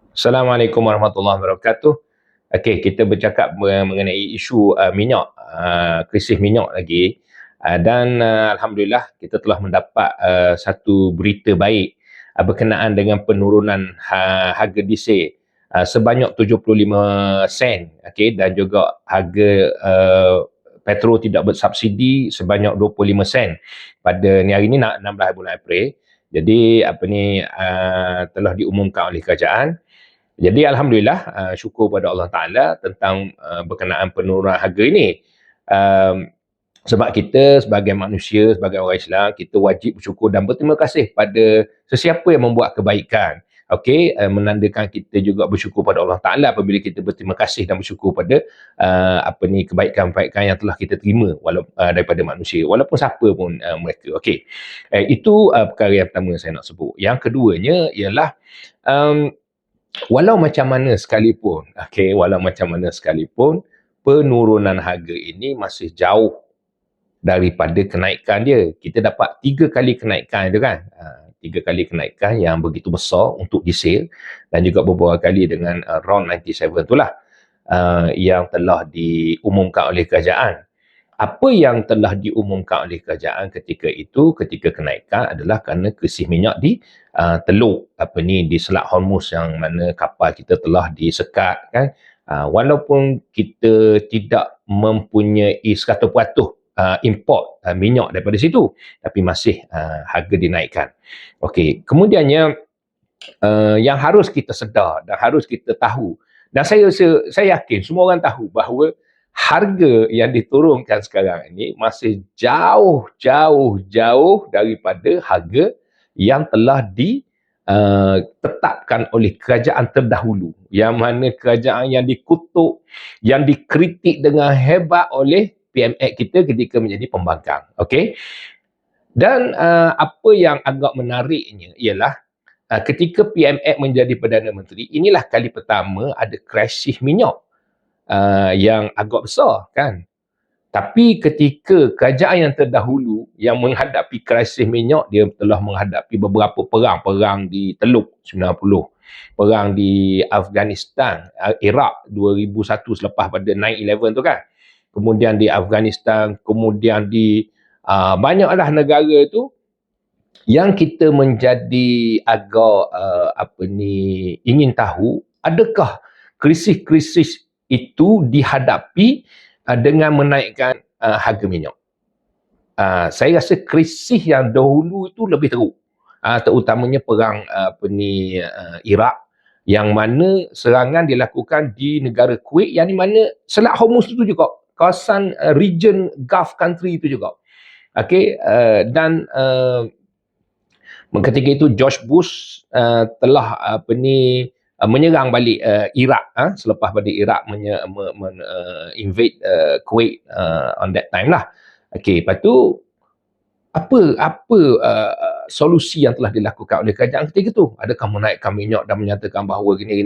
Assalamualaikum warahmatullahi wabarakatuh. Okey, kita bercakap mengenai isu minyak, krisis minyak lagi. Alhamdulillah kita telah mendapat satu berita baik berkenaan dengan penurunan harga diesel sebanyak 75 sen, okey, dan juga harga petrol tidak bersubsidi sebanyak 25 sen pada ni hari ni 16 bulan April. Jadi telah diumumkan oleh kerajaan. Jadi alhamdulillah, syukur pada Allah Taala tentang berkenaan penurunan harga ini. Um, Sebab kita sebagai manusia, sebagai orang Islam, kita wajib bersyukur dan berterima kasih pada sesiapa yang membuat kebaikan. Okey, menandakan kita juga bersyukur pada Allah Taala apabila kita berterima kasih dan bersyukur pada kebaikan-kebaikan yang telah kita terima daripada manusia, walaupun siapa pun mereka. Okey. Itu perkara yang pertama saya nak sebut. Yang keduanya ialah um, walau macam mana sekalipun, penurunan harga ini masih jauh daripada kenaikan dia. Kita dapat 3 kali kenaikan itu kan. 3 kali kenaikan yang begitu besar untuk diesel dan juga beberapa kali dengan RON 97 itulah yang telah diumumkan oleh kerajaan. Apa yang telah diumumkan oleh kerajaan ketika kenaikan adalah kerana krisis minyak di Teluk di Selat Hormuz, yang mana kapal kita telah disekat kan. Walaupun kita tidak mempunyai 100% import minyak daripada situ, tapi masih harga dinaikkan. Okey, kemudiannya yang harus kita sedar dan harus kita tahu, dan saya yakin semua orang tahu bahawa harga yang diturunkan sekarang ini masih jauh daripada harga yang telah ditetapkan oleh kerajaan terdahulu, yang mana kerajaan yang dikutuk, yang dikritik dengan hebat oleh PMX kita ketika menjadi pembangkang. Okey. Dan apa yang agak menariknya ialah ketika PMX menjadi Perdana Menteri, inilah kali pertama ada krisis minyak yang agak besar kan. Tapi ketika kerajaan yang terdahulu yang menghadapi krisis minyak, dia telah menghadapi beberapa perang di Teluk 90, perang di Afghanistan, Iraq 2001 selepas pada 9/11 tu kan. Kemudian di Afghanistan, kemudian di banyaklah negara tu yang kita menjadi agak ingin tahu, adakah krisis-krisis itu dihadapi dengan menaikkan harga minyak. Saya rasa krisis yang dahulu itu lebih teruk, terutamanya perang Iraq, yang mana serangan dilakukan di negara Kuwait, yang di mana Selat Hormuz itu juga kawasan region Gulf country itu juga. Okey, dan ketika itu George Bush telah menyerang balik Iraq selepas pada Iraq invade Kuwait on that time lah. Okey, lepas tu apa solusi yang telah dilakukan oleh kerajaan ketika itu? Adakah menaikkan minyak dan menyatakan bahawa gini?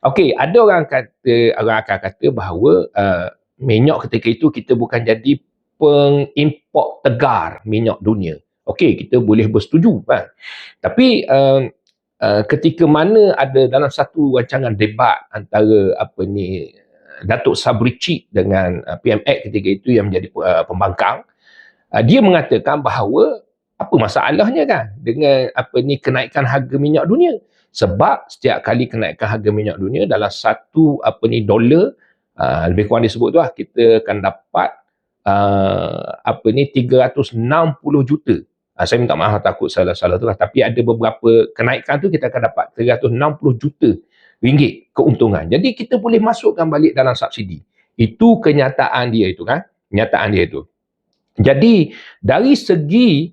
Okey, ada orang akan kata bahawa minyak ketika itu kita bukan jadi pengimport tegar minyak dunia. Okey, kita boleh bersetuju kan. Tapi ketika mana ada dalam satu rancangan debat antara Datuk Sabri Cik dengan PMX ketika itu yang menjadi pembangkang, dia mengatakan bahawa apa masalahnya kan dengan kenaikan harga minyak dunia, sebab setiap kali kenaikan harga minyak dunia dalam satu dolar, lebih kurang disebut tu lah, kita akan dapat 360 juta. Saya minta maaf takut salah tu lah, tapi ada beberapa kenaikan tu kita akan dapat 360 juta ringgit keuntungan. Jadi kita boleh masukkan balik dalam subsidi. Itu kenyataan dia itu kan. Jadi dari segi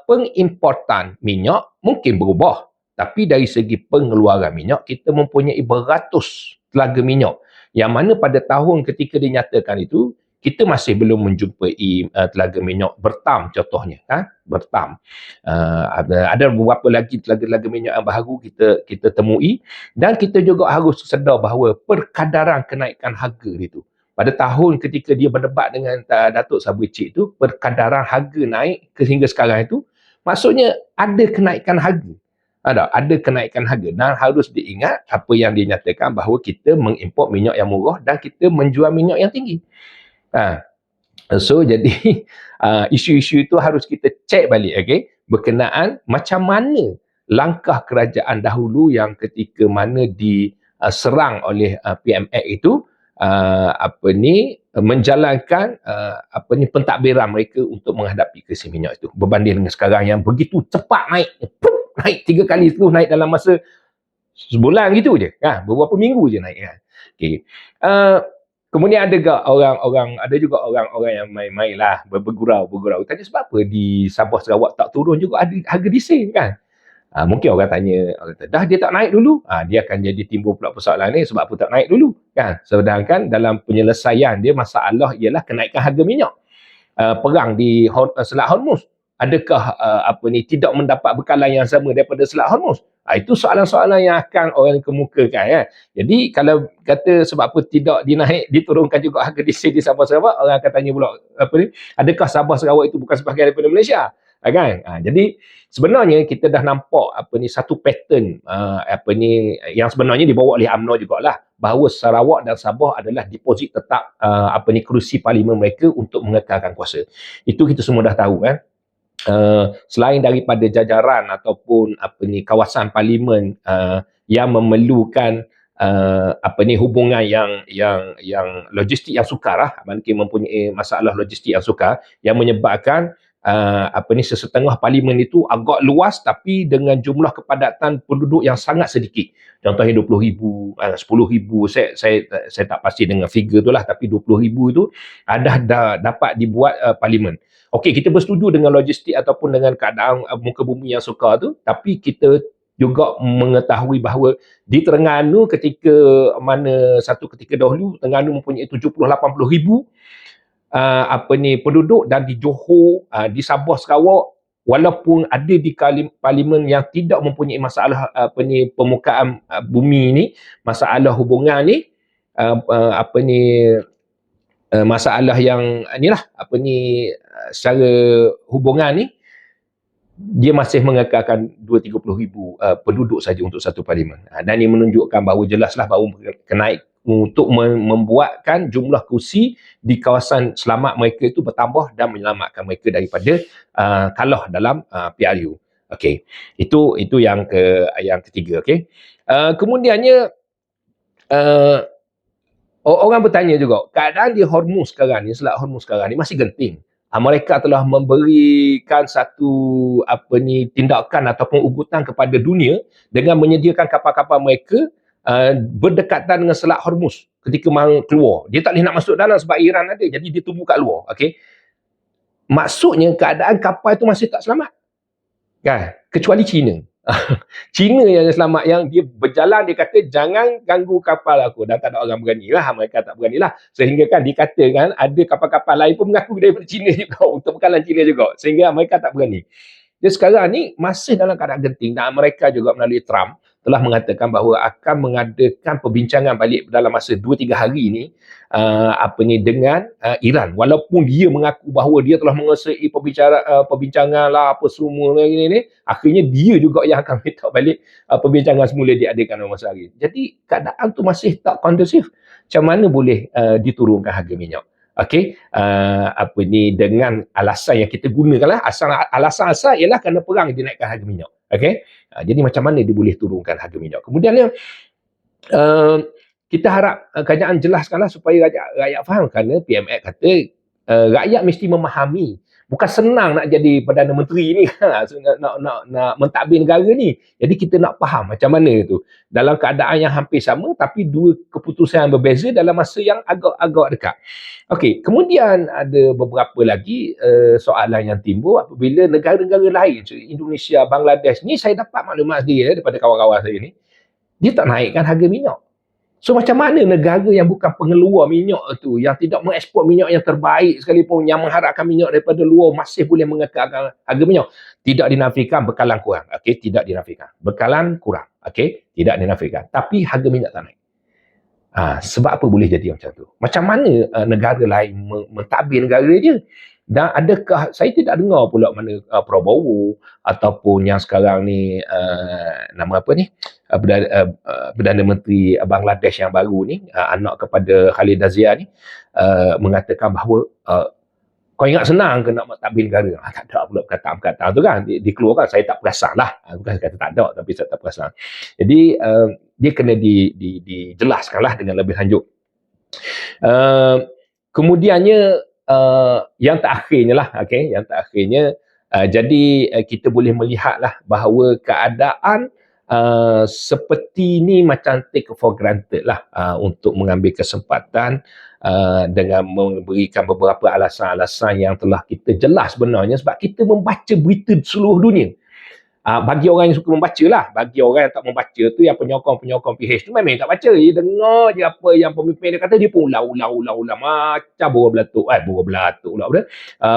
pengimportan minyak mungkin berubah, tapi dari segi pengeluaran minyak kita mempunyai beratus telaga minyak, yang mana pada tahun ketika dinyatakan itu kita masih belum menjumpai telaga minyak bertam contohnya kan, bertam. Ada beberapa lagi telaga-telaga minyak yang baru kita temui, dan kita juga harus sedar bahawa perkadaran kenaikan harga itu pada tahun ketika dia berdebat dengan Datuk Sabri Cik itu, perkadaran harga naik sehingga sekarang itu maksudnya ada kenaikan harga. Ada kenaikan harga. Dan harus diingat apa yang dinyatakan bahawa kita mengimport minyak yang murah dan kita menjual minyak yang tinggi. So jadi isu-isu itu harus kita cek balik, okay? Berkenaan macam mana langkah kerajaan dahulu yang ketika mana diserang oleh PMX itu menjalankan pentadbiran mereka untuk menghadapi krisis minyak itu, berbanding dengan sekarang yang begitu cepat naik 3 kali terus naik dalam masa sebulan gitu je, beberapa minggu je naik kan. Okay. Kemudian ada juga orang-orang yang main-main lah, bergurau. Tanya sebab apa di Sabah Sarawak tak turun juga ada harga diesel kan? Mungkin orang tanya, dah dia tak naik dulu, dia akan jadi timbul pula persoalan ni sebab apa tak naik dulu kan? Sedangkan dalam penyelesaian dia masalah ialah kenaikan harga minyak. Perang di Selat Hormuz, adakah tidak mendapat bekalan yang sama daripada Selat Hormuz? Itu soalan-soalan yang akan orang kemukakan ya. Jadi kalau kata sebab apa tidak diturunkan juga harga diesel di Sabah Sarawak, orang akan tanya pula adakah Sabah Sarawak itu bukan sebahagian daripada Malaysia? Kan? Jadi sebenarnya kita dah nampak satu pattern yang sebenarnya dibawa oleh UMNO jugalah, bahawa Sarawak dan Sabah adalah deposit tetap kerusi parlimen mereka untuk mengekalkan kuasa. Itu kita semua dah tahu kan. Selain daripada jajaran ataupun kawasan parlimen yang memerlukan hubungan yang logistik yang sukar lah, mungkin mempunyai masalah logistik yang sukar yang menyebabkan sesetengah parlimen itu agak luas tapi dengan jumlah kepadatan penduduk yang sangat sedikit. Contohnya 20,000, 10,000, saya tak pasti dengan figure tu lah, tapi 20,000 itu dah dapat dibuat parlimen. Okey, kita bersetuju dengan logistik ataupun dengan keadaan muka bumi yang sukar tu, tapi kita juga mengetahui bahawa di Terengganu ketika dahulu Terengganu mempunyai 70-80 ribu penduduk, dan di Johor, di Sabah Sarawak, walaupun ada di parlimen yang tidak mempunyai masalah permukaan bumi ni, masalah hubungan ni, masalah yang secara hubungan ni, dia masih mengekalkan 2-30 ribu penduduk saja untuk satu parlimen. Dan ini menunjukkan bahawa jelaslah bahawa kenaik untuk membuatkan jumlah kursi di kawasan selamat mereka itu bertambah dan menyelamatkan mereka daripada kalah dalam PRU. Okey. Itu yang ketiga, okey. Kemudiannya orang bertanya juga, keadaan di Hormuz sekarang ni, Selat Hormuz sekarang ni masih genting. Mereka telah memberikan satu tindakan ataupun ugutan kepada dunia dengan menyediakan kapal-kapal mereka berdekatan dengan Selat Hormuz ketika mahu keluar. Dia tak boleh nak masuk dalam sebab Iran ada, jadi dia tunggu kat luar. Okey. Maksudnya keadaan kapal itu masih tak selamat. Kan? Kecuali China. China yang selamat, yang dia berjalan, dia kata jangan ganggu kapal aku, dan tak ada orang berani lah, mereka tak berani lah, sehingga kan dikatakan ada kapal-kapal lain pun mengaku daripada China juga, untuk bekalan China juga, sehingga mereka tak berani. Jadi sekarang ni masih dalam keadaan genting, dan mereka juga melalui Trump telah mengatakan bahawa akan mengadakan perbincangan balik dalam masa 2-3 hari ni dengan Iran, walaupun dia mengaku bahawa dia telah menguasai perbincangan lah apa semua ni, akhirnya dia juga yang akan minta balik perbincangan semula diadakan dalam masa hari. Jadi keadaan tu masih tak kondusif. Macam mana boleh diturunkan harga minyak? Okey, dengan alasan yang kita gunakanlah, alasan asal ialah kerana perang dinaikkan harga minyak. Okey, jadi macam mana dia boleh turunkan harga minyak? Kemudiannya kita harap kerajaan jelaskanlah supaya rakyat faham, kerana PMX kata rakyat mesti memahami. Bukan senang nak jadi Perdana Menteri ni, nak mentadbir negara ni. Jadi kita nak faham macam mana tu. Dalam keadaan yang hampir sama, tapi dua keputusan yang berbeza dalam masa yang agak dekat. Okey, kemudian ada beberapa lagi soalan yang timbul apabila negara-negara lain, Indonesia, Bangladesh, ni saya dapat maklumat sendiri daripada kawan-kawan saya ni, dia tak naikkan harga minyak. So macam mana negara yang bukan pengeluar minyak tu, yang tidak mengeksport minyak yang terbaik sekalipun, yang mengharapkan minyak daripada luar, masih boleh mengekalkan harga minyak? Tidak dinafikan bekalan kurang. Okey, tidak dinafikan. Bekalan kurang. Okey, tidak dinafikan. Tapi harga minyak tak naik. Sebab apa boleh jadi macam tu? Macam mana negara lain mentadbir negara dia? Dan adakah saya tidak dengar pula mana Prabowo ataupun yang sekarang ni nama apa ni Perdana Menteri Bangladesh yang baru ni, anak kepada Khalida Zia ni, mengatakan bahawa kau ingat senang ke nak mentadbir negara? Tak ada pula perkataan-perkataan tu kan. Dikeluarkan, saya tak perasan lah. Bukan kata tak ada, tapi saya tak perasan. Jadi, dia kena dijelaskan lah dengan lebih lanjut. Kemudiannya, yang terakhirnya lah, okay? Yang terakhirnya, jadi kita boleh melihat lah bahawa keadaan seperti ni macam take for granted lah untuk mengambil kesempatan dengan memberikan beberapa alasan-alasan yang telah kita jelas sebenarnya sebab kita membaca berita di seluruh dunia. Bagi orang yang suka membaca lah, bagi orang yang tak membaca tu, yang penyokong-penyokong PH tu memang tak baca, dia dengar je apa yang pemimpin dia kata, dia pun ulang macam burung belatuk pula,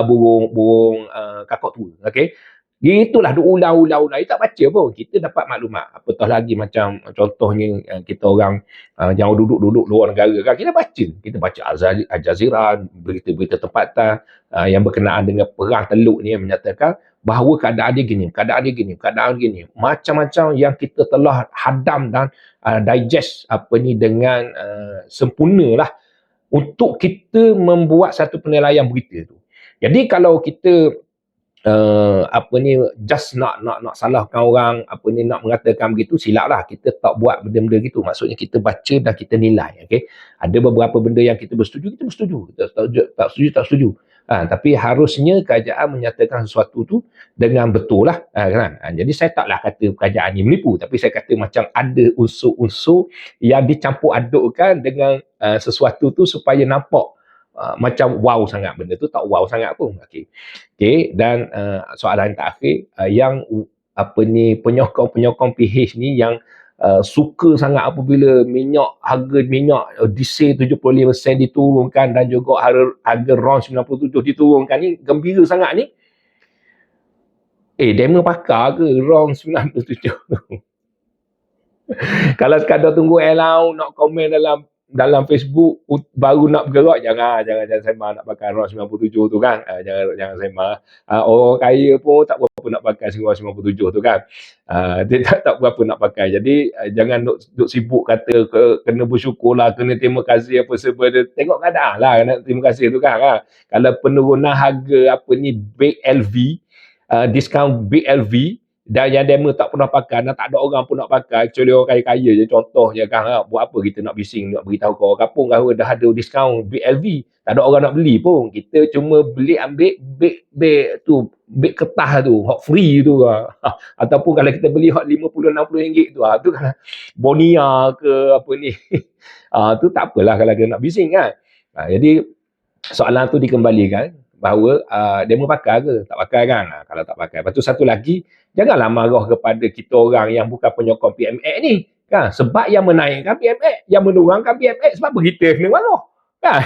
burung kakak tua, okay? Itulah dia ulang. Dia tak baca pun. Kita dapat maklumat. Apatah lagi macam contohnya kita orang yang duduk luar negara kan. Kita baca Al Jazeera, berita-berita tempatan yang berkenaan dengan perang Teluk ni yang menyatakan bahawa keadaan dia gini. Macam-macam yang kita telah hadam dan digest apa ni dengan sempurna lah untuk kita membuat satu penilaian berita tu. Jadi kalau kita just nak salahkan orang, nak mengatakan begitu, silaplah. Kita tak buat benda-benda gitu. Maksudnya kita baca dan kita nilai, okey. Ada beberapa benda yang kita bersetuju, kita tak setuju. Tapi harusnya kerajaan menyatakan sesuatu tu dengan betul lah, kan? Jadi saya taklah kata kerajaan ni menipu, tapi saya kata macam ada unsur-unsur yang dicampur adukkan dengan sesuatu tu supaya nampak macam wow sangat. Benda tu tak wow sangat pun. Okey. Dan soalan terakhir, yang penyokong PH ni yang suka sangat apabila harga minyak diesel 75% diturunkan dan juga harga RON 97 diturunkan ni, gembira sangat ni. Demo pakar ke RON 97? Kalau sekadar tunggu allow nak komen dalam Facebook baru nak bergerak, jangan sembang nak pakai RON 97 tu kan. Jangan sembang. Orang kaya pun tak berapa nak pakai RON 97 tu kan. Dia tak berapa nak pakai. Jadi jangan duk sibuk kata kena bersyukurlah, kena terima kasih apa sebab dia. Tengok keadaan lah kena terima kasih tu kan. Kalau penurunan harga Big LV, diskaun Big LV, dan yang demo tak pernah pakai dan tak ada orang pun nak pakai, kecuali orang kaya-kaya je contohnya kan. Buat apa kita nak bising, nak beritahu ke orang kampung kalau dah ada diskaun BLV, tak ada orang nak beli pun. Kita cuma ambil beg kertas tu, hot free tu. Ataupun kalau kita beli hot 50-60 ringgit tu, tu kan Bonia ke apa ni. Tu tak apalah kalau kita nak bising kan. Jadi soalan tu dikembalikan bahawa demo pakai ke? Tak pakai kan? Kalau tak pakai. Lepas tu satu lagi, janganlah marah kepada kita orang yang bukan penyokong PMX ni. Kan? Sebab yang menaikkan PMX, yang menurunkan PMX, sebab apa kita kena marah? Kan?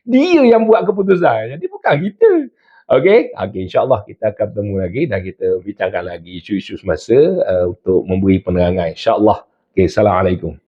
Dia yang buat keputusan. Jadi bukan kita. Okey, insyaAllah kita akan bertemu lagi dan kita bincangkan lagi isu-isu semasa untuk memberi penerangan. InsyaAllah. Assalamualaikum.